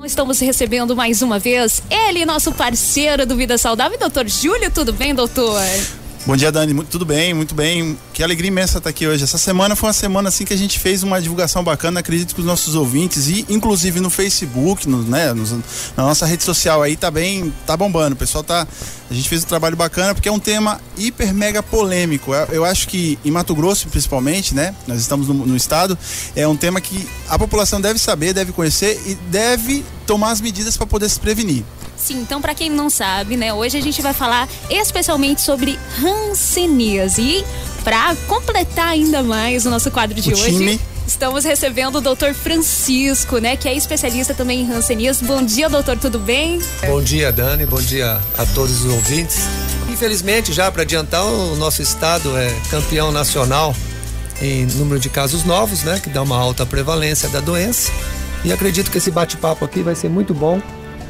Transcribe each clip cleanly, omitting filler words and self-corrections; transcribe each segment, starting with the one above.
Estamos recebendo mais uma vez ele, nosso parceiro do Vida Saudável, Dr. Júlio. Tudo bem, doutor? Bom dia, Dani. Tudo bem, muito bem. Que alegria imensa estar aqui hoje. Essa semana foi uma semana assim que a gente fez uma divulgação bacana, acredito que os nossos ouvintes, e inclusive no Facebook, na nossa rede social aí tá bombando. O pessoal a gente fez um trabalho bacana porque é um tema hiper mega polêmico. Eu acho que em Mato Grosso, principalmente, né? Nós estamos no estado, é um tema que a população deve saber, deve conhecer e deve tomar as medidas para poder se prevenir. Sim, então para quem não sabe, né, hoje a gente vai falar especialmente sobre hanseníase. E para completar ainda mais o nosso quadro de hoje, estamos recebendo o Dr. Francisco, né, que é especialista também em hanseníase. Bom dia, doutor, tudo bem? Bom dia, Dani, bom dia a todos os ouvintes. Infelizmente, já para adiantar, o nosso estado é campeão nacional em número de casos novos, né, que dá uma alta prevalência da doença. E acredito que esse bate-papo aqui vai ser muito bom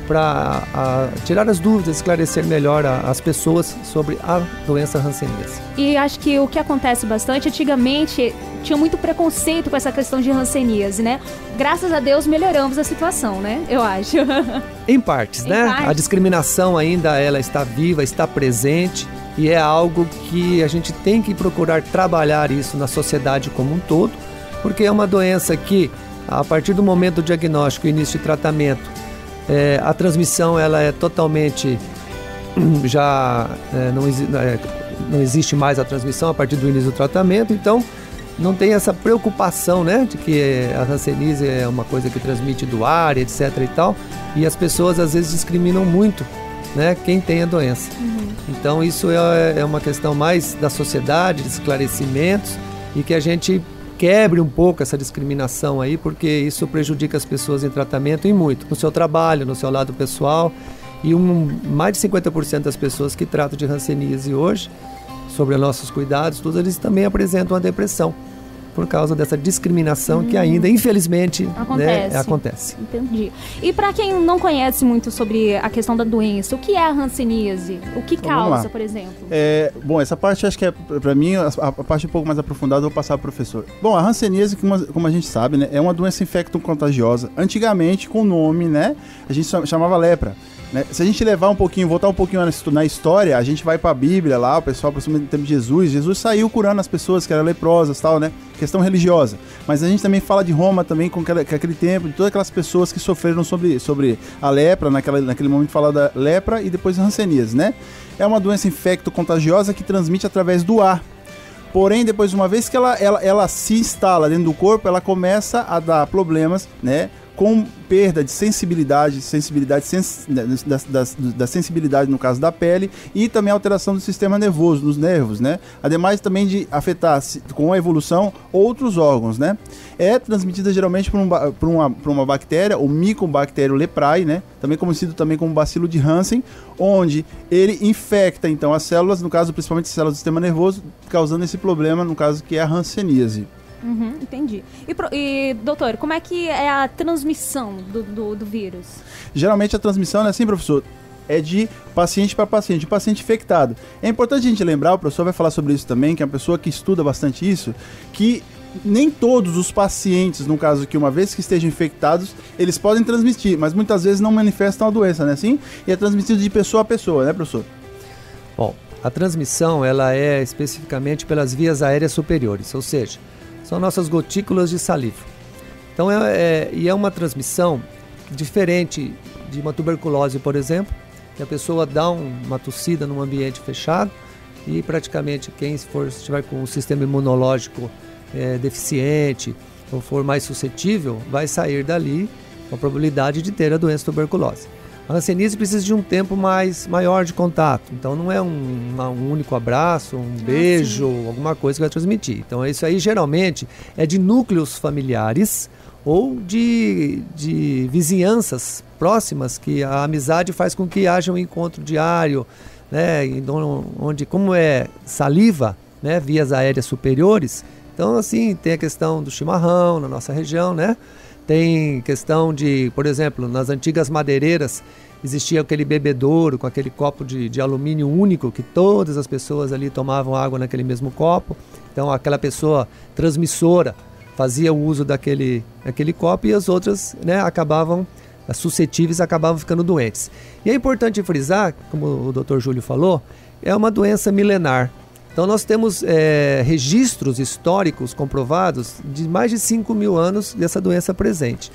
para tirar as dúvidas, esclarecer melhor as pessoas sobre a doença hanseníase. E acho que o que acontece bastante, antigamente tinha muito preconceito com essa questão de hanseníase, né? Graças a Deus melhoramos a situação, né? Eu acho. Em partes, né? A discriminação ainda ela está viva, está presente e é algo que a gente tem que procurar trabalhar isso na sociedade como um todo, porque é uma doença que, a partir do momento do diagnóstico e início de tratamento, a transmissão ela é totalmente não existe mais a transmissão a partir do início do tratamento, então não tem essa preocupação, né, de que a hanseníase é uma coisa que transmite do ar, etc e tal, e as pessoas às vezes discriminam muito, né, quem tem a doença. Então isso é uma questão mais da sociedade, de esclarecimentos, e que a gente quebre um pouco essa discriminação aí, porque isso prejudica as pessoas em tratamento e muito, no seu trabalho, no seu lado pessoal. E mais de 50% das pessoas que tratam de hanseníase hoje, sobre os nossos cuidados, todos eles também apresentam a depressão, por causa dessa discriminação que ainda, infelizmente, acontece. Entendi. E para quem não conhece muito sobre a questão da doença, o que é a hanseníase? O que causa, por exemplo? Bom, essa parte acho que é, para mim, a parte um pouco mais aprofundada, eu vou passar para o professor. Bom, a hanseníase, como a gente sabe, né, é uma doença infecto-contagiosa. Antigamente, com o nome, né, a gente chamava lepra. Né? Se a gente voltar um pouquinho na história, a gente vai para a Bíblia lá, o pessoal aproxima do tempo de Jesus saiu curando as pessoas que eram leprosas, tal, né? Questão religiosa. Mas a gente também fala de Roma também, com aquele tempo, de todas aquelas pessoas que sofreram sobre a lepra, naquele momento fala da lepra e depois a hanseníase, né? É uma doença infecto-contagiosa que transmite através do ar. Porém, depois, uma vez que ela se instala dentro do corpo, ela começa a dar problemas, né? Com perda de sensibilidade da sensibilidade no caso da pele, e também alteração do sistema nervoso, dos nervos, né? Ademais também de afetar, com a evolução, outros órgãos, né? É transmitida geralmente por uma bactéria, o Mycobacterium leprae, né? Também conhecido também como bacilo de Hansen, onde ele infecta então as células, no caso principalmente as células do sistema nervoso, causando esse problema, no caso que é a hanseníase. Entendi. E, doutor, como é que é a transmissão do vírus? Geralmente a transmissão é assim, professor, é de paciente para paciente, de paciente infectado. É importante a gente lembrar, o professor vai falar sobre isso também, que é uma pessoa que estuda bastante isso, que nem todos os pacientes, no caso que uma vez que estejam infectados, eles podem transmitir, mas muitas vezes não manifestam a doença, né, assim? E é transmitido de pessoa a pessoa, né, professor? Bom, a transmissão, ela é especificamente pelas vias aéreas superiores, ou seja, são nossas gotículas de saliva. Então é uma transmissão diferente de uma tuberculose, por exemplo, que a pessoa dá uma tossida num ambiente fechado e praticamente quem estiver com o sistema imunológico deficiente ou for mais suscetível, vai sair dali com a probabilidade de ter a doença tuberculose. A hanseníase precisa de um tempo maior de contato, então não é um único abraço, um beijo, alguma coisa que vai transmitir. Então isso aí geralmente é de núcleos familiares ou de vizinhanças próximas, que a amizade faz com que haja um encontro diário, né, onde como é saliva, né, vias aéreas superiores, então assim tem a questão do chimarrão na nossa região, né? Tem questão de, por exemplo, nas antigas madeireiras, existia aquele bebedouro com aquele copo de alumínio único, que todas as pessoas ali tomavam água naquele mesmo copo. Então aquela pessoa transmissora fazia o uso daquele copo e as outras, né, as suscetíveis acabavam ficando doentes. E é importante frisar, como o Dr. Júlio falou, é uma doença milenar. Então nós temos registros históricos comprovados de mais de 5.000 anos dessa doença presente.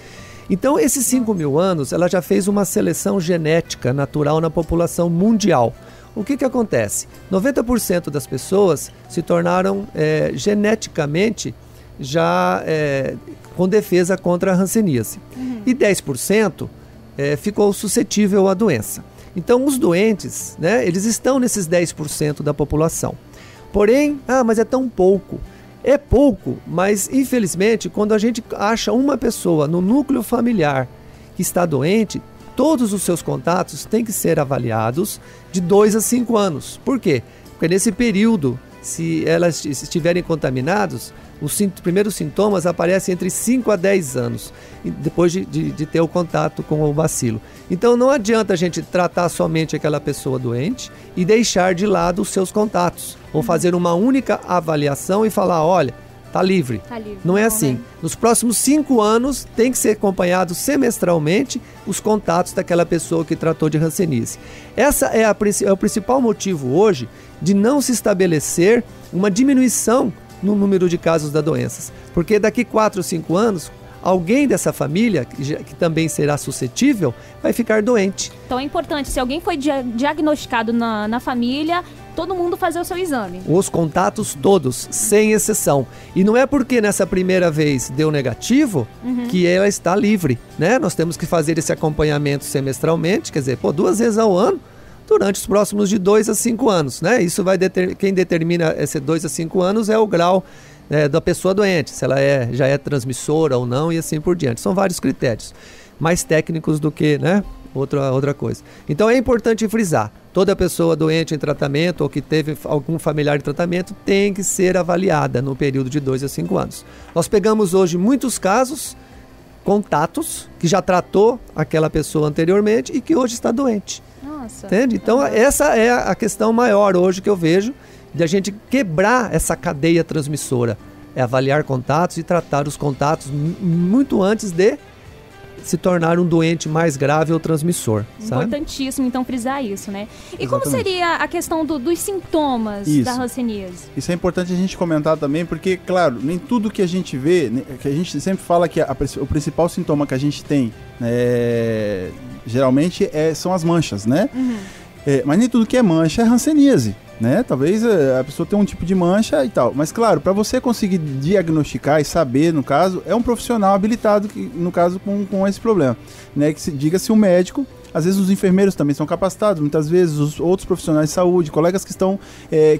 Então esses 5.000 anos, ela já fez uma seleção genética natural na população mundial. O que acontece? 90% das pessoas se tornaram geneticamente já com defesa contra a hanseníase. E 10% ficou suscetível à doença. Então os doentes, né, eles estão nesses 10% da população. Porém, mas é tão pouco. É pouco, mas infelizmente quando a gente acha uma pessoa no núcleo familiar que está doente, todos os seus contatos têm que ser avaliados de 2 a 5 anos. Por quê? Porque nesse período, se elas estiverem contaminadas, os primeiros sintomas aparecem entre 5 a 10 anos, depois de ter o contato com o bacilo. Então não adianta a gente tratar somente aquela pessoa doente e deixar de lado os seus contatos, ou fazer uma única avaliação e falar, olha, está livre. Não é assim. Nos próximos 5 anos tem que ser acompanhado semestralmente os contatos daquela pessoa que tratou de hanseníase. Essa é o principal motivo hoje de não se estabelecer uma diminuição no número de casos da doença. Porque daqui 4 ou 5 anos, alguém dessa família, que também será suscetível, vai ficar doente. Então é importante, se alguém foi diagnosticado na família, todo mundo fazer o seu exame. Os contatos todos, sem exceção. E não é porque nessa primeira vez deu negativo que ela está livre, né? Nós temos que fazer esse acompanhamento semestralmente, quer dizer, 2 vezes ao ano, durante os próximos de 2 a 5 anos, né? Isso vai quem determina esse 2 a 5 anos é o grau da pessoa doente, se ela já é transmissora ou não e assim por diante. São vários critérios, mais técnicos do que, né, outra coisa. Então é importante frisar, toda pessoa doente em tratamento ou que teve algum familiar em tratamento tem que ser avaliada no período de 2 a 5 anos. Nós pegamos hoje muitos casos, contatos, que já tratou aquela pessoa anteriormente e que hoje está doente. Nossa. Entende? Então essa é a questão maior hoje que eu vejo de a gente quebrar essa cadeia transmissora. É avaliar contatos e tratar os contatos muito antes de se tornar um doente mais grave ou transmissor. Importantíssimo, então, frisar isso, né? E Exatamente. Como seria a questão dos sintomas da hanseníase? Isso é importante a gente comentar também, porque, claro, nem tudo que a gente vê, que a gente sempre fala que o principal sintoma que a gente tem, geralmente, são as manchas, né? Mas nem tudo que é mancha é hanseníase, né? Talvez a pessoa tenha um tipo de mancha e tal. Mas, claro, para você conseguir diagnosticar e saber, no caso, é um profissional habilitado, no caso, com esse problema, né? Que diga-se um médico. Às vezes os enfermeiros também são capacitados, muitas vezes os outros profissionais de saúde, colegas que estão,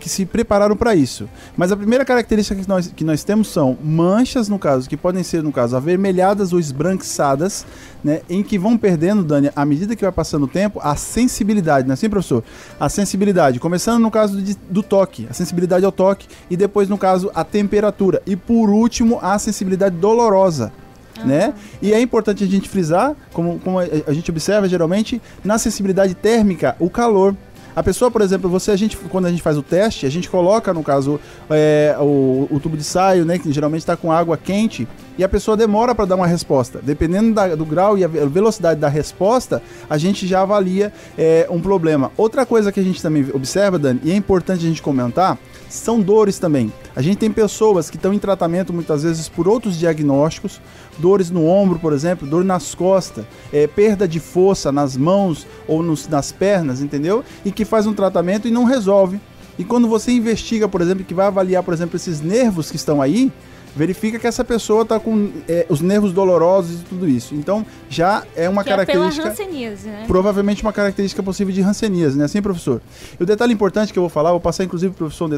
que se prepararam para isso. Mas a primeira característica que nós temos são manchas, no caso, que podem ser, no caso, avermelhadas ou esbranquiçadas, né, em que vão perdendo, Dani, à medida que vai passando o tempo, a sensibilidade, não é assim, professor? A sensibilidade, começando no caso do toque, a sensibilidade ao toque, e depois, no caso, a temperatura. E por último, a sensibilidade dolorosa. Né? E é importante a gente frisar, como a gente observa geralmente, na sensibilidade térmica, o calor. A pessoa, por exemplo, quando a gente faz o teste, a gente coloca, no caso, o tubo de ensaio, né, que geralmente está com água quente, e a pessoa demora para dar uma resposta. Dependendo do grau e a velocidade da resposta, a gente já avalia um problema. Outra coisa que a gente também observa, Dani, e é importante a gente comentar, são dores também. A gente tem pessoas que estão em tratamento muitas vezes por outros diagnósticos, dores no ombro, por exemplo, dor nas costas, perda de força nas mãos ou nas pernas, entendeu? E que faz um tratamento e não resolve. E quando você investiga, por exemplo, que vai avaliar, por exemplo, esses nervos que estão aí, verifica que essa pessoa está com os nervos dolorosos e tudo isso. Então, já é uma característica... É pela hanseníase, né? Provavelmente uma característica possível de hanseníase, né? Assim, professor? E o detalhe importante que eu vou falar, vou passar inclusive para o professor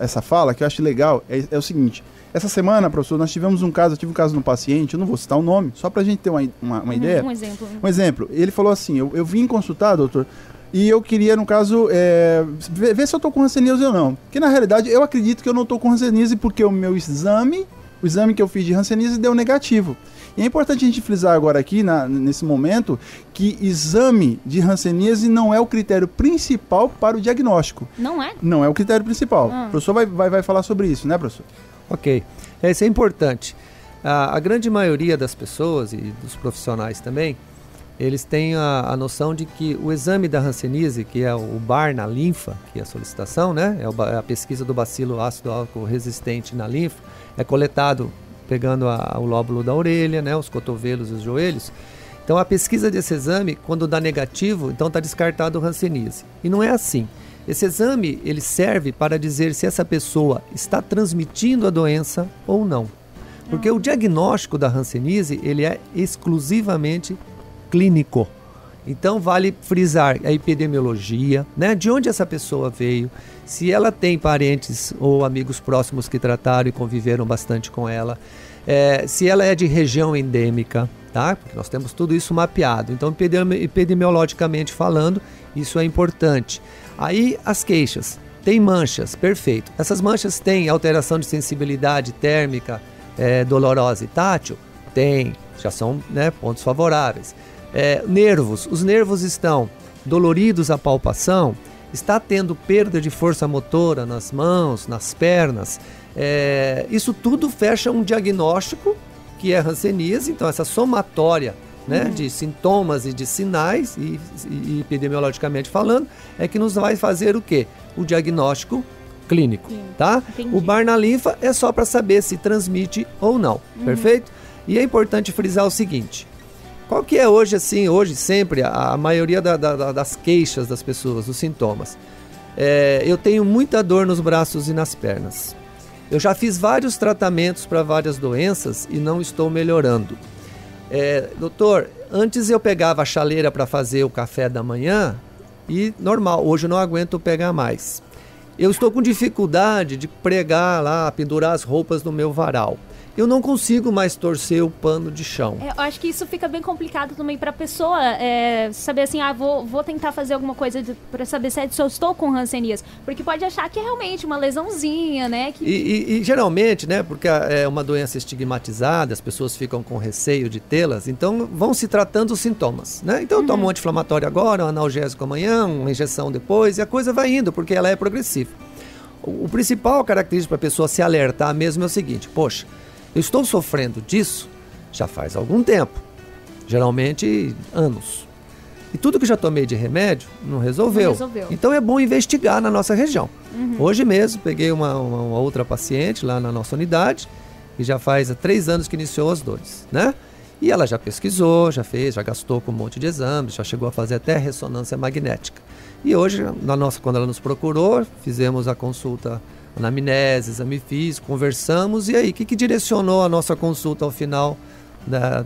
essa fala, que eu acho legal, é o seguinte. Essa semana, professor, nós tivemos um caso, eu tive um caso no paciente, eu não vou citar o nome, só para a gente ter uma ideia. Um exemplo. Um exemplo. Ele falou assim, eu vim consultar, doutor, e eu queria, no caso, ver se eu estou com hanseníase ou não. Porque, na realidade, eu acredito que eu não estou com hanseníase porque o meu exame o exame que eu fiz de hanseníase deu negativo. E é importante a gente frisar agora aqui, nesse momento, que exame de hanseníase não é o critério principal para o diagnóstico. Não é? Não é o critério principal. O professor vai falar sobre isso, né, professor? Ok. Isso é importante. A grande maioria das pessoas e dos profissionais também, eles têm a noção de que o exame da hanseníase, que é o BAR na linfa, que é a solicitação, né? É a pesquisa do bacilo ácido álcool resistente na linfa, é coletado pegando o lóbulo da orelha, né? Os cotovelos e os joelhos. Então a pesquisa desse exame, quando dá negativo, então está descartado o hanseníase. E não é assim. Esse exame ele serve para dizer se essa pessoa está transmitindo a doença ou não. Porque o diagnóstico da hanseníase ele é exclusivamente clínico. Então vale frisar a epidemiologia, né? De onde essa pessoa veio, se ela tem parentes ou amigos próximos que trataram e conviveram bastante com ela, se ela é de região endêmica, tá? Porque nós temos tudo isso mapeado. Então epidemiologicamente falando, isso é importante. Aí as queixas, tem manchas, perfeito. Essas manchas têm alteração de sensibilidade térmica, dolorosa e tátil? Tem, já são, né, pontos favoráveis. Nervos, os nervos estão doloridos à palpação, está tendo perda de força motora nas mãos, nas pernas, isso tudo fecha um diagnóstico que é hanseníase. Então essa somatória, né, de sintomas e de sinais e epidemiologicamente falando é que nos vai fazer o quê? O diagnóstico clínico, tá? Entendi. O BAR na linfa é só para saber se transmite ou não, perfeito? E é importante frisar o seguinte: qual que é hoje sempre, a maioria das queixas das pessoas, dos sintomas? Eu tenho muita dor nos braços e nas pernas. Eu já fiz vários tratamentos para várias doenças e não estou melhorando. Doutor, antes eu pegava a chaleira para fazer o café da manhã e normal, hoje eu não aguento pegar mais. Eu estou com dificuldade de pregar lá, pendurar as roupas no meu varal. Eu não consigo mais torcer o pano de chão. Eu acho que isso fica bem complicado também para a pessoa saber assim, vou tentar fazer alguma coisa para saber se eu estou com hanseníase. Porque pode achar que é realmente uma lesãozinha, né? E geralmente, né, porque é uma doença estigmatizada, as pessoas ficam com receio de tê-las, então vão se tratando os sintomas, né? Então eu tomo um anti-inflamatório agora, um analgésico amanhã, uma injeção depois, e a coisa vai indo, porque ela é progressiva. O principal característico para a pessoa se alertar mesmo é o seguinte: poxa, eu estou sofrendo disso já faz algum tempo, geralmente anos. E tudo que já tomei de remédio não resolveu. Então é bom investigar na nossa região. Hoje mesmo peguei uma outra paciente lá na nossa unidade, que já faz 3 anos que iniciou as dores, né? E ela já pesquisou, já gastou com um monte de exames, já chegou a fazer até ressonância magnética. E hoje, quando ela nos procurou, fizemos a consulta, anamnese, exame físico, conversamos, e aí, o que direcionou a nossa consulta ao final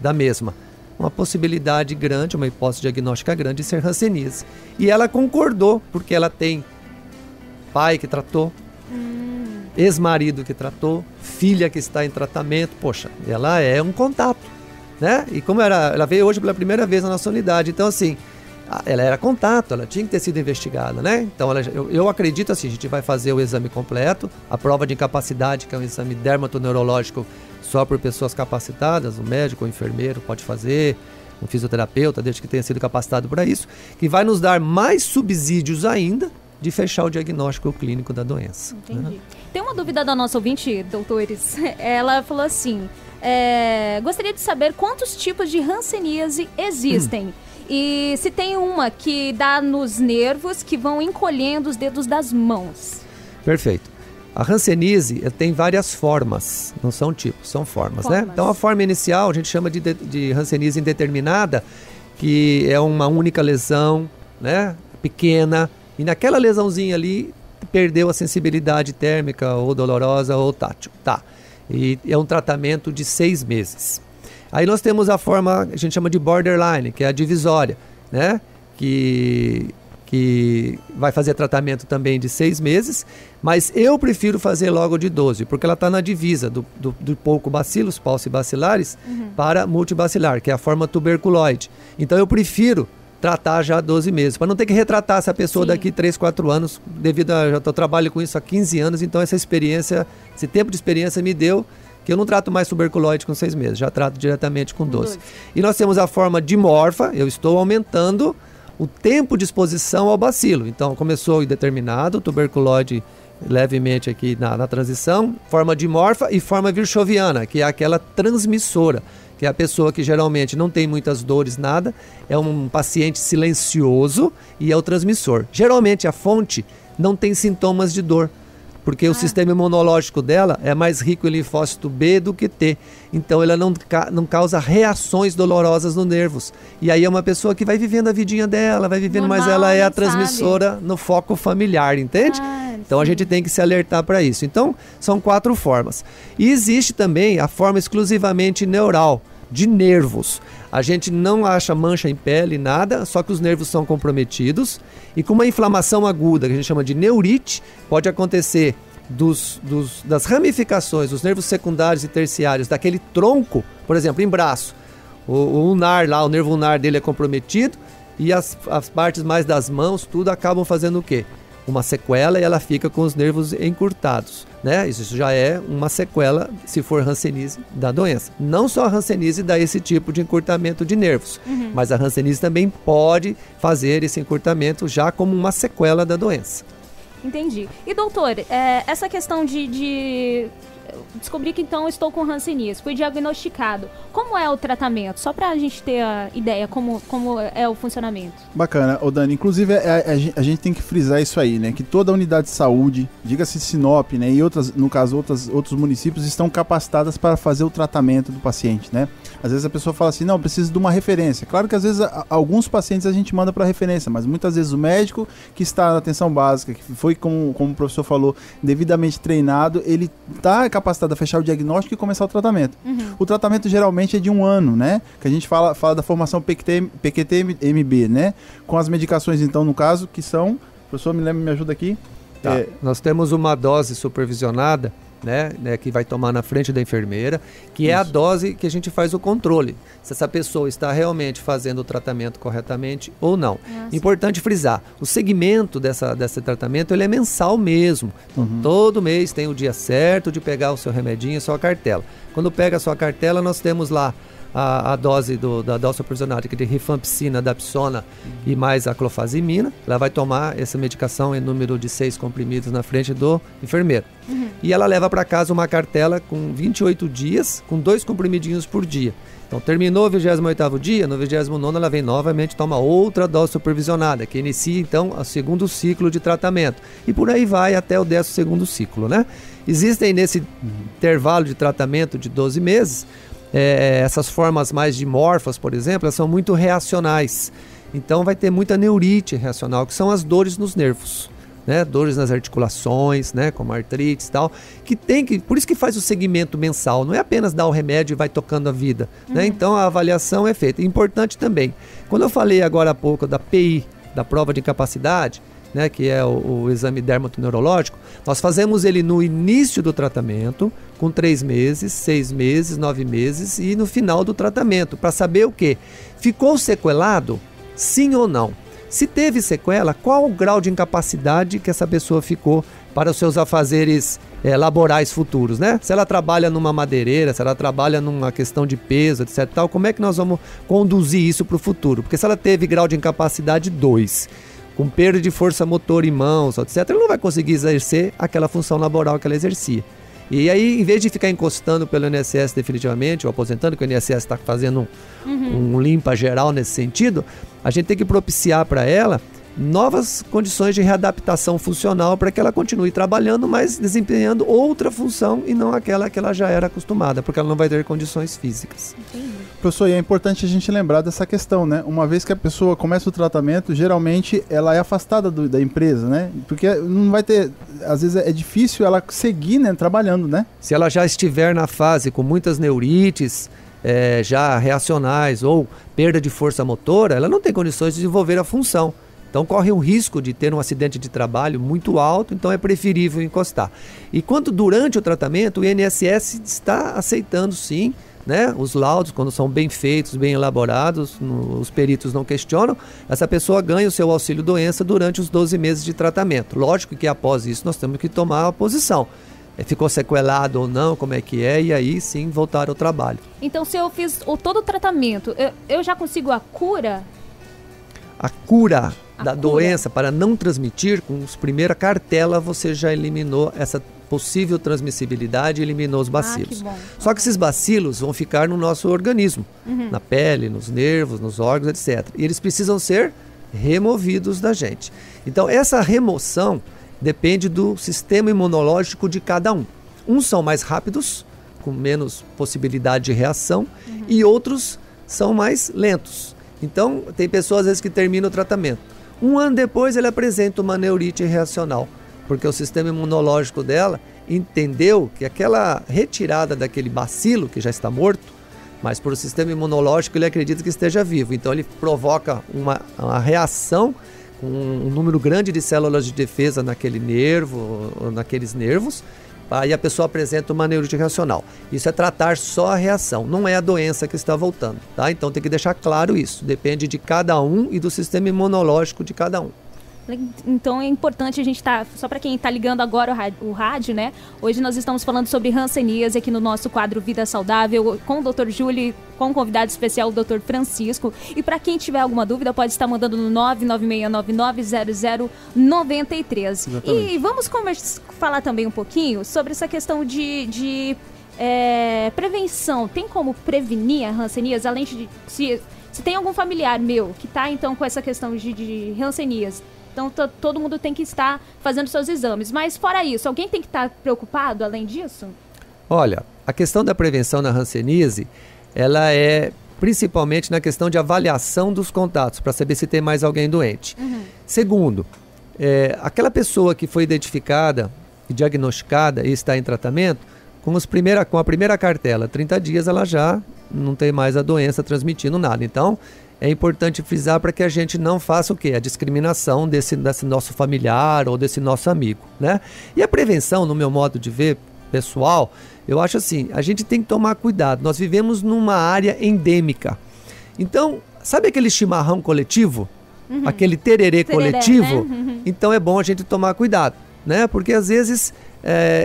da mesma? Uma possibilidade grande, uma hipótese diagnóstica grande de ser hanseníase. E ela concordou, porque ela tem pai que tratou, ex-marido que tratou, filha que está em tratamento. Poxa, ela é um contato, né? E como ela veio hoje pela primeira vez na nossa unidade, então assim, ela era contato, ela tinha que ter sido investigada, né? Então eu acredito assim, a gente vai fazer o exame completo, a prova de incapacidade, que é um exame dermatoneurológico só por pessoas capacitadas, o médico, o enfermeiro pode fazer, um fisioterapeuta, desde que tenha sido capacitado para isso, que vai nos dar mais subsídios ainda de fechar o diagnóstico clínico da doença. Entendi. Né? Tem uma dúvida da nossa ouvinte, doutores. Ela falou assim, gostaria de saber quantos tipos de hanseníase existem. E se tem uma que dá nos nervos que vão encolhendo os dedos das mãos. Perfeito. A hanseníase tem várias formas, não são tipos, são formas, né? Então a forma inicial a gente chama de hanseníase indeterminada, que é uma única lesão, né, pequena, e naquela lesãozinha ali perdeu a sensibilidade térmica ou dolorosa ou tátil. Tá. E é um tratamento de 6 meses. Aí nós temos a forma, a gente chama de borderline, que é a divisória, né? Que vai fazer tratamento também de 6 meses, mas eu prefiro fazer logo de 12, porque ela está na divisa do poucobacilos, paucibacilares, para multibacilar, que é a forma tuberculoide. Então eu prefiro tratar já 12 meses, para não ter que retratar essa pessoa daqui 3, 4 anos, devido a eu trabalho com isso há 15 anos, então essa experiência, esse tempo de experiência me deu que eu não trato mais tuberculose com 6 meses, já trato diretamente com 12. E nós temos a forma dimorfa, eu estou aumentando o tempo de exposição ao bacilo. Então, começou indeterminado, tuberculose levemente aqui na transição, forma dimorfa e forma virchoviana, que é aquela transmissora, que é a pessoa que geralmente não tem muitas dores, nada, é um paciente silencioso e é o transmissor. Geralmente a fonte não tem sintomas de dor, porque o sistema imunológico dela é mais rico em linfócito B do que T. Então ela não causa reações dolorosas nos nervos. E aí é uma pessoa que vai vivendo a vidinha dela, vai vivendo, normal, mas ela é a transmissora no foco familiar, entende? Então a gente tem que se alertar para isso. Então são 4 formas. E existe também a forma exclusivamente neural, de nervos. A gente não acha mancha em pele, nada, só que os nervos são comprometidos e com uma inflamação aguda, que a gente chama de neurite, pode acontecer das ramificações, dos nervos secundários e terciários, daquele tronco, por exemplo, em braço. O ulnar lá, o nervo ulnar dele é comprometido e as partes mais das mãos, tudo acabam fazendo o quê? Uma sequela e ela fica com os nervos encurtados, né? Isso já é uma sequela, se for hanseníase, da doença. Não só a hanseníase dá esse tipo de encurtamento de nervos, mas a hanseníase também pode fazer esse encurtamento já como uma sequela da doença. Entendi. E doutor, essa questão de descobri que então estou com hanseníase, fui diagnosticado. Como é o tratamento? Só para a gente ter a ideia como é o funcionamento. Bacana, Dani. Inclusive, a gente tem que frisar isso aí, né? Que toda unidade de saúde, diga-se Sinop, né? E outras, no caso, outros municípios estão capacitadas para fazer o tratamento do paciente, né? Às vezes a pessoa fala assim, não, preciso de uma referência. Claro que às vezes alguns pacientes a gente manda para referência, mas muitas vezes o médico que está na atenção básica, que foi, como o professor falou, devidamente treinado, ele está capacitado a fechar o diagnóstico e começar o tratamento. O tratamento geralmente é de 1 ano, né? Que a gente fala da formação PQT-MB, né? Com as medicações, então, no caso, que são... Professor, me ajuda aqui. Tá. Nós temos uma dose supervisionada, né, que vai tomar na frente da enfermeira, que é a dose que a gente faz o controle, se essa pessoa está realmente fazendo o tratamento corretamente ou não. Importante frisar, o segmento desse tratamento ele é mensal mesmo, então todo mês tem o dia certo de pegar o seu remedinho, a sua cartela. Quando pega a sua cartela, nós temos lá a dose da dose supervisionada, que é de rifampicina, dapsona e mais a clofazimina. Ela vai tomar essa medicação em número de 6 comprimidos na frente do enfermeiro. E ela leva para casa uma cartela com 28 dias, com 2 comprimidinhos por dia. Então terminou o 28º dia, no 29º ela vem novamente, toma outra dose supervisionada, que inicia então o 2º ciclo de tratamento. E por aí vai até o 12º ciclo, né? Existem nesse intervalo de tratamento de 12 meses, essas formas mais dimorfas, por exemplo, elas são muito reacionais. Então vai ter muita neurite reacional, que são as dores nos nervos, né? Dores nas articulações, né? Como artrite e tal, por isso que faz o segmento mensal, não é apenas dar o remédio e vai tocando a vida, né? Então a avaliação é feita. Importante também, quando eu falei agora há pouco da PI, da prova de incapacidade, né, que é o exame dermatoneurológico, nós fazemos ele no início do tratamento, com 3 meses, 6 meses, 9 meses e no final do tratamento, para saber o quê? Ficou sequelado? Sim ou não? Se teve sequela, qual o grau de incapacidade que essa pessoa ficou para os seus afazeres laborais futuros, né? Se ela trabalha numa madeireira, se ela trabalha numa questão de peso, etc. Tal, como é que nós vamos conduzir isso para o futuro? Porque se ela teve grau de incapacidade 2, com perda de força motor em mãos, etc., ele não vai conseguir exercer aquela função laboral que ela exercia. E aí, em vez de ficar encostando pelo INSS definitivamente, ou aposentando, que o INSS está fazendo um limpa geral nesse sentido, a gente tem que propiciar para ela novas condições de readaptação funcional para que ela continue trabalhando, mas desempenhando outra função e não aquela que ela já era acostumada, porque ela não vai ter condições físicas. Professor, e é importante a gente lembrar dessa questão, né? Uma vez que a pessoa começa o tratamento, geralmente ela é afastada da empresa, né? Porque não vai ter, às vezes é difícil ela seguir, né, trabalhando, né? Se ela já estiver na fase com muitas neurites, já reacionais ou perda de força motora, ela não tem condições de desenvolver a função. Então corre um risco de ter um acidente de trabalho muito alto, então é preferível encostar. E quanto durante o tratamento, o INSS está aceitando sim, né, os laudos, quando são bem feitos, bem elaborados, os peritos não questionam, essa pessoa ganha o seu auxílio-doença durante os 12 meses de tratamento. Lógico que após isso nós temos que tomar a posição. ficou sequelado ou não, como é que é, e aí sim voltar ao trabalho. Então, se eu fiz todo o tratamento, eu já consigo a cura? A cura da doença para não transmitir, com a primeira cartela você já eliminou essa possível transmissibilidade e eliminou os bacilos. Que bom. Só que esses bacilos vão ficar no nosso organismo, na pele, nos nervos, nos órgãos, etc. E eles precisam ser removidos da gente. Então, essa remoção depende do sistema imunológico de cada um. Uns são mais rápidos, com menos possibilidade de reação, e outros são mais lentos. Então, tem pessoas às vezes que terminam o tratamento. 1 ano depois ele apresenta uma neurite reacional, porque o sistema imunológico dela entendeu que aquela retirada daquele bacilo, que já está morto, mas por o sistema imunológico ele acredita que esteja vivo. Então ele provoca uma reação com um número grande de células de defesa naquele nervo, ou naqueles nervos, aí a pessoa apresenta uma neurite reacional. Isso é tratar só a reação, não é a doença que está voltando, tá? Então tem que deixar claro isso, depende de cada um e do sistema imunológico de cada um. Então é importante a gente estar, só para quem está ligando agora o rádio, né? Hoje nós estamos falando sobre hanseníase aqui no nosso quadro Vida Saudável, com o Dr. Júlio, com o convidado especial, o Dr. Francisco. E para quem tiver alguma dúvida, pode estar mandando no 996990093. E vamos falar também um pouquinho sobre essa questão de prevenção. Tem como prevenir a hanseníase, além de... Se tem algum familiar meu que está, então, com essa questão de hanseníase, então todo mundo tem que estar fazendo seus exames. Mas fora isso, alguém tem que estar preocupado além disso? Olha, a questão da prevenção da hanseníase, ela é principalmente na questão de avaliação dos contatos, para saber se tem mais alguém doente. Segundo, aquela pessoa que foi identificada e diagnosticada e está em tratamento, com a primeira cartela, 30 dias, ela já não tem mais a doença transmitindo nada. Então, é importante frisar para que a gente não faça o quê? A discriminação desse nosso familiar ou desse nosso amigo, né? E a prevenção, no meu modo de ver, pessoal, eu acho assim, a gente tem que tomar cuidado. Nós vivemos numa área endêmica. Então, sabe aquele chimarrão coletivo? Aquele tererê coletivo? Né? Então é bom a gente tomar cuidado, né? Porque às vezes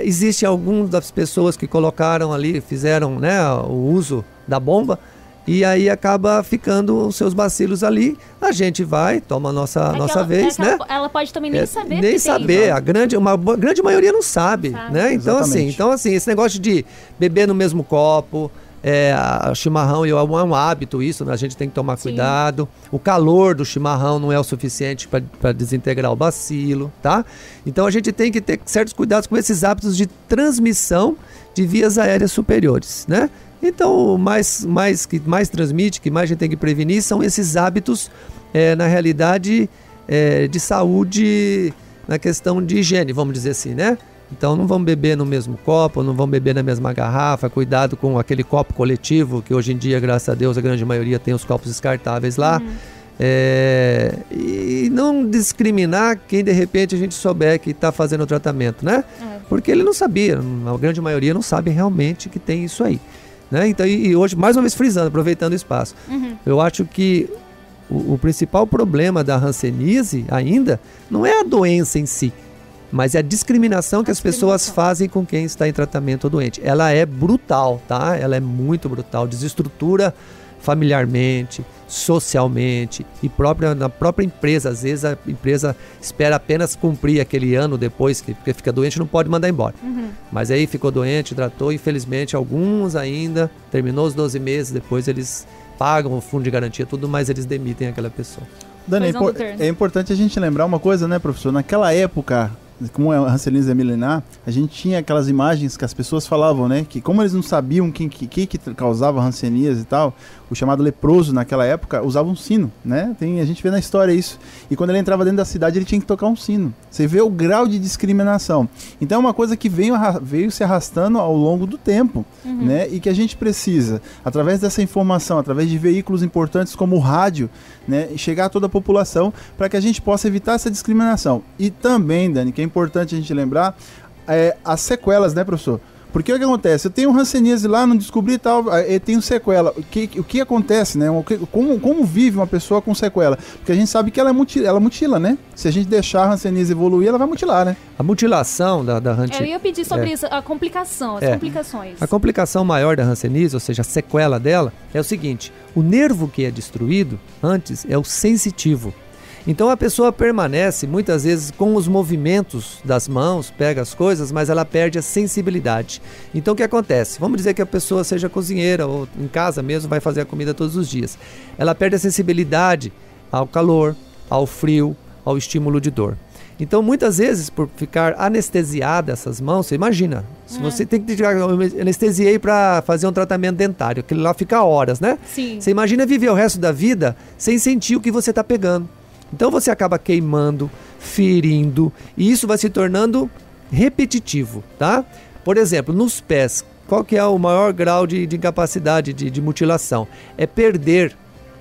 existe algumas das pessoas que colocaram ali, fizeram, né, o uso da bomba, e aí acaba ficando os seus bacilos ali, a gente vai, toma a nossa vez, né? Ela pode também nem saber. Nem saber, uma grande maioria não sabe, né? Então assim, esse negócio de beber no mesmo copo, chimarrão é um hábito isso, né? A gente tem que tomar cuidado. O calor do chimarrão não é o suficiente para desintegrar o bacilo, tá? Então a gente tem que ter certos cuidados com esses hábitos de transmissão de vias aéreas superiores, né? Então, que mais transmite, que mais a gente tem que prevenir, são esses hábitos, na realidade, de saúde, na questão de higiene, vamos dizer assim, né? Então, não vamos beber no mesmo copo, não vamos beber na mesma garrafa, cuidado com aquele copo coletivo, que hoje em dia, graças a Deus, a grande maioria tem os copos descartáveis lá. E não discriminar quem, de repente, a gente souber que está fazendo o tratamento, né? Porque ele não sabia, a grande maioria não sabe realmente que tem isso aí. Né? Então, e hoje, mais uma vez frisando, aproveitando o espaço, eu acho que o principal problema da hanseníase ainda não é a doença em si, mas é a discriminação que as pessoas fazem com quem está em tratamento ou doente. Ela é brutal, tá? Ela é muito brutal, desestrutura familiarmente, socialmente e na própria empresa. Às vezes a empresa espera apenas cumprir aquele ano depois, porque fica doente, não pode mandar embora. Mas aí ficou doente, tratou, infelizmente alguns ainda, terminou os 12 meses, depois eles pagam o fundo de garantia, tudo, mas eles demitem aquela pessoa. Dani, é importante a gente lembrar uma coisa, né, professor? Naquela época, como a hanseníase é milenar, a gente tinha aquelas imagens que as pessoas falavam, né? Que como eles não sabiam que causava hanseníase e tal, o chamado leproso naquela época usava um sino, né? A gente vê na história isso. E quando ele entrava dentro da cidade, ele tinha que tocar um sino. Você vê o grau de discriminação. Então é uma coisa que veio se arrastando ao longo do tempo, né? E que a gente precisa, através dessa informação, através de veículos importantes como o rádio, né, chegar a toda a população para que a gente possa evitar essa discriminação. E também, Dani, que é importante a gente lembrar, as sequelas, né, professor? Porque o que acontece? Eu tenho hanseníase lá, não descobri e tal, eu tenho sequela. O que acontece, né? Como vive uma pessoa com sequela? Porque a gente sabe que ela mutila, né? Se a gente deixar a hanseníase evoluir, ela vai mutilar, né? A mutilação da hanseníase... Eu ia pedir sobre isso, a complicação, as complicações. A complicação maior da hanseníase, ou seja, a sequela dela, é o seguinte: o nervo que é destruído antes é o sensitivo. Então a pessoa permanece muitas vezes com os movimentos das mãos, pega as coisas, mas ela perde a sensibilidade. Então o que acontece? Vamos dizer que a pessoa seja cozinheira ou em casa mesmo vai fazer a comida todos os dias. Ela perde a sensibilidade ao calor, ao frio, ao estímulo de dor. Então muitas vezes, por ficar anestesiada essas mãos, você imagina, se você tem que tirar, eu anestesiei para fazer um tratamento dentário, aquilo lá fica horas, né? Sim. Você imagina viver o resto da vida sem sentir o que você está pegando. Então você acaba queimando, ferindo, e isso vai se tornando repetitivo, tá? Por exemplo, nos pés, qual que é o maior grau de incapacidade de mutilação? É perder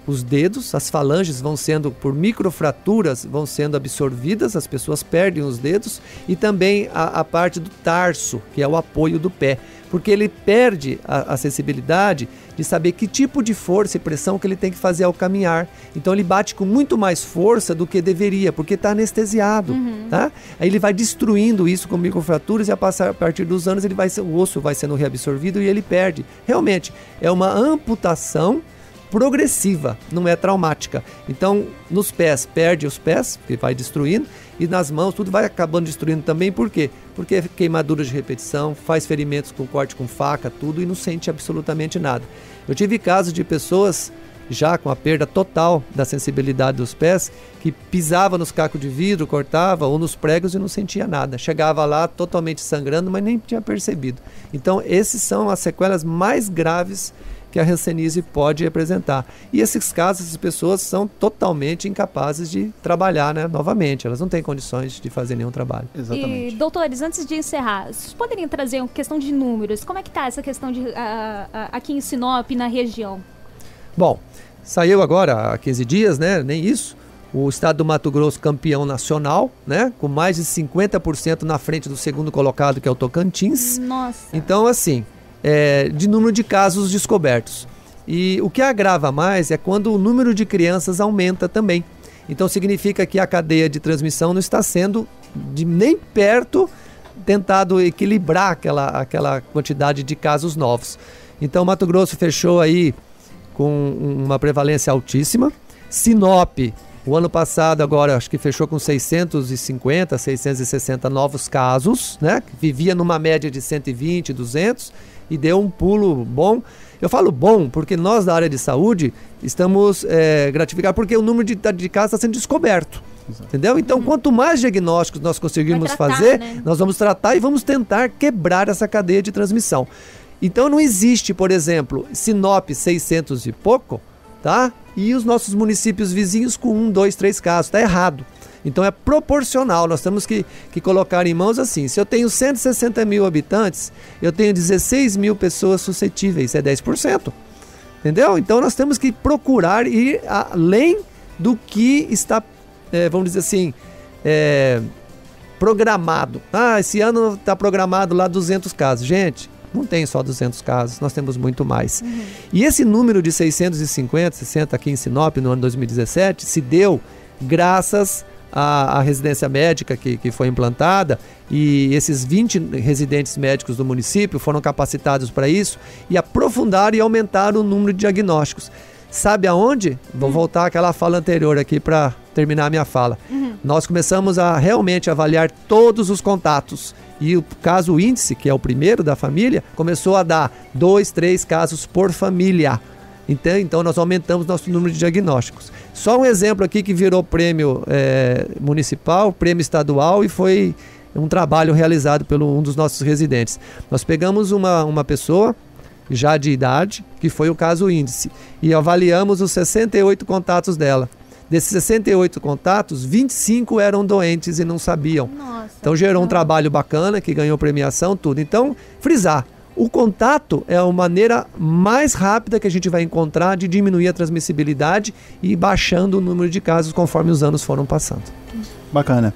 os dedos, as falanges vão sendo, por microfraturas, vão sendo absorvidas, as pessoas perdem os dedos, e também a parte do tarso, que é o apoio do pé, porque ele perde a sensibilidade de saber que tipo de força e pressão que ele tem que fazer ao caminhar. Então ele bate com muito mais força do que deveria, porque está anestesiado, tá? Aí ele vai destruindo isso com microfraturas e a partir dos anos o osso vai sendo reabsorvido e ele perde. Realmente, é uma amputação progressiva, não é traumática. Então, nos pés, perde os pés, que vai destruindo, e nas mãos tudo vai acabando destruindo também. Por quê? Porque é queimadura de repetição, faz ferimentos com corte com faca, tudo, e não sente absolutamente nada. Eu tive casos de pessoas já com a perda total da sensibilidade dos pés, que pisava nos cacos de vidro, cortava, ou nos pregos e não sentia nada. Chegava lá totalmente sangrando, mas nem tinha percebido. Então, esses são as sequelas mais graves que a hanseníase pode apresentar. E esses casos, essas pessoas são totalmente incapazes de trabalhar, né, novamente. Elas não têm condições de fazer nenhum trabalho. Exatamente. E, doutores, antes de encerrar, vocês poderiam trazer uma questão de números? Como é que está essa questão de aqui em Sinop, na região? Bom, saiu agora há 15 dias, né, nem isso, o estado do Mato Grosso campeão nacional, né, com mais de 50% na frente do segundo colocado, que é o Tocantins. Nossa! Então, assim, de número de casos descobertos. E o que agrava mais é quando o número de crianças aumenta também. Então significa que a cadeia de transmissão não está sendo nem perto tentado equilibrar aquela quantidade de casos novos. Então Mato Grosso fechou aí com uma prevalência altíssima. Sinop, o ano passado agora acho que fechou com 650, 660 novos casos, né? Vivia numa média de 120, 200 e deu um pulo bom. Eu falo bom porque nós da área de saúde estamos gratificados porque o número de casos está sendo descoberto. Exato. Entendeu? Então, quanto mais diagnósticos nós conseguirmos fazer, né? Nós vamos tratar e vamos tentar quebrar essa cadeia de transmissão. Então, não existe, por exemplo, Sinop 600 e pouco, tá? E os nossos municípios vizinhos com 1, 2, 3 casos. Está errado. Então, é proporcional. Nós temos que colocar em mãos assim. Se eu tenho 160 mil habitantes, eu tenho 16 mil pessoas suscetíveis. É 10%. Entendeu? Então, nós temos que procurar ir além do que está, vamos dizer assim, programado. Esse ano está programado lá 200 casos. Gente, não tem só 200 casos, nós temos muito mais. E esse número de 650, 60 aqui em Sinop no ano 2017 se deu graças à residência médica que foi implantada, e esses 20 residentes médicos do município foram capacitados para isso e aprofundaram e aumentaram o número de diagnósticos. Sabe aonde? Vou voltar àquela fala anterior aqui para terminar a minha fala. Nós começamos a realmente avaliar todos os contatos. E o caso índice, que é o primeiro da família, começou a dar 2, 3 casos por família. Então nós aumentamos nosso número de diagnósticos. Só um exemplo aqui que virou prêmio municipal, prêmio estadual, e foi um trabalho realizado por um dos nossos residentes. Nós pegamos uma pessoa já de idade, que foi o caso índice, e avaliamos os 68 contatos dela. Desses 68 contatos, 25 eram doentes e não sabiam. Nossa, então gerou um trabalho bacana, que ganhou premiação, tudo. Então, frisar, o contato é a maneira mais rápida que a gente vai encontrar de diminuir a transmissibilidade e ir baixando o número de casos conforme os anos foram passando. Bacana.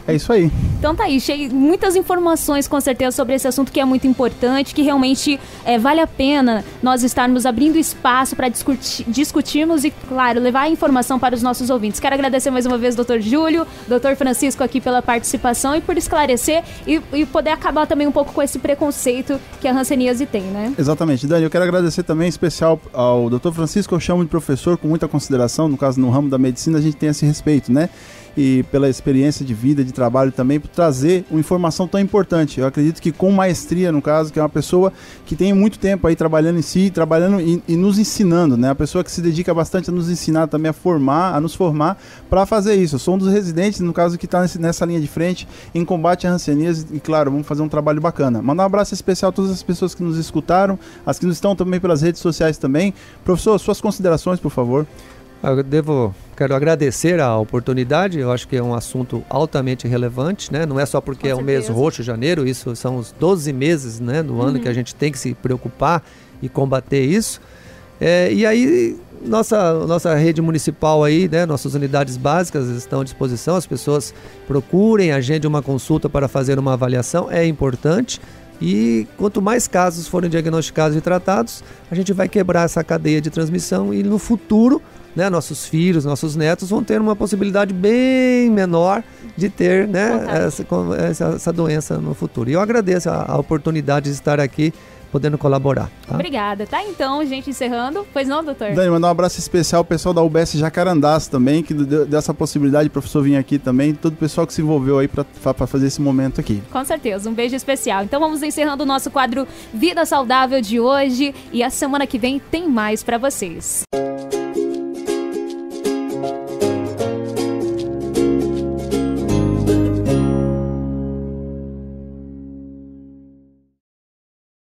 É isso aí. Então tá aí, muitas informações com certeza sobre esse assunto que é muito importante, que realmente vale a pena nós estarmos abrindo espaço para discutirmos e, claro, levar a informação para os nossos ouvintes. Quero agradecer mais uma vez ao Dr. Júlio, Dr. Francisco aqui pela participação e por esclarecer e poder acabar também um pouco com esse preconceito que a hanseníase tem, né? Exatamente. Dani, eu quero agradecer também em especial ao Dr. Francisco, eu chamo de professor com muita consideração, no caso no ramo da medicina a gente tem esse respeito, né? E pela experiência de vida, de trabalho também, por trazer uma informação tão importante. Eu acredito que com maestria, no caso, que é uma pessoa que tem muito tempo aí trabalhando em si, trabalhando e nos ensinando, né? A pessoa que se dedica bastante a nos ensinar também, a nos formar para fazer isso. Eu sou um dos residentes, no caso, que está nessa linha de frente em combate à hanseníase e, claro, vamos fazer um trabalho bacana. Mandar um abraço especial a todas as pessoas que nos escutaram, as que nos estão também pelas redes sociais também. Professor, suas considerações, por favor. Quero agradecer a oportunidade, eu acho que é um assunto altamente relevante, né? Não é só porque é o mês roxo, janeiro, isso são os 12 meses, né, do ano que a gente tem que se preocupar e combater isso. E aí, nossa rede municipal aí, né, nossas unidades básicas estão à disposição, as pessoas procurem, agendem uma consulta para fazer uma avaliação, é importante. E quanto mais casos forem diagnosticados e tratados, a gente vai quebrar essa cadeia de transmissão e no futuro, né, nossos filhos, nossos netos vão ter uma possibilidade bem menor de ter, né, essa doença no futuro. E eu agradeço a oportunidade de estar aqui podendo colaborar. Tá? Obrigada. Tá, então, gente, encerrando. Pois não, doutor? Dani, mandar um abraço especial ao pessoal da UBS Jacarandás também, que deu essa possibilidade, o professor vir aqui também, todo o pessoal que se envolveu aí para fazer esse momento aqui. Com certeza, um beijo especial. Então vamos encerrando o nosso quadro Vida Saudável de hoje e a semana que vem tem mais para vocês.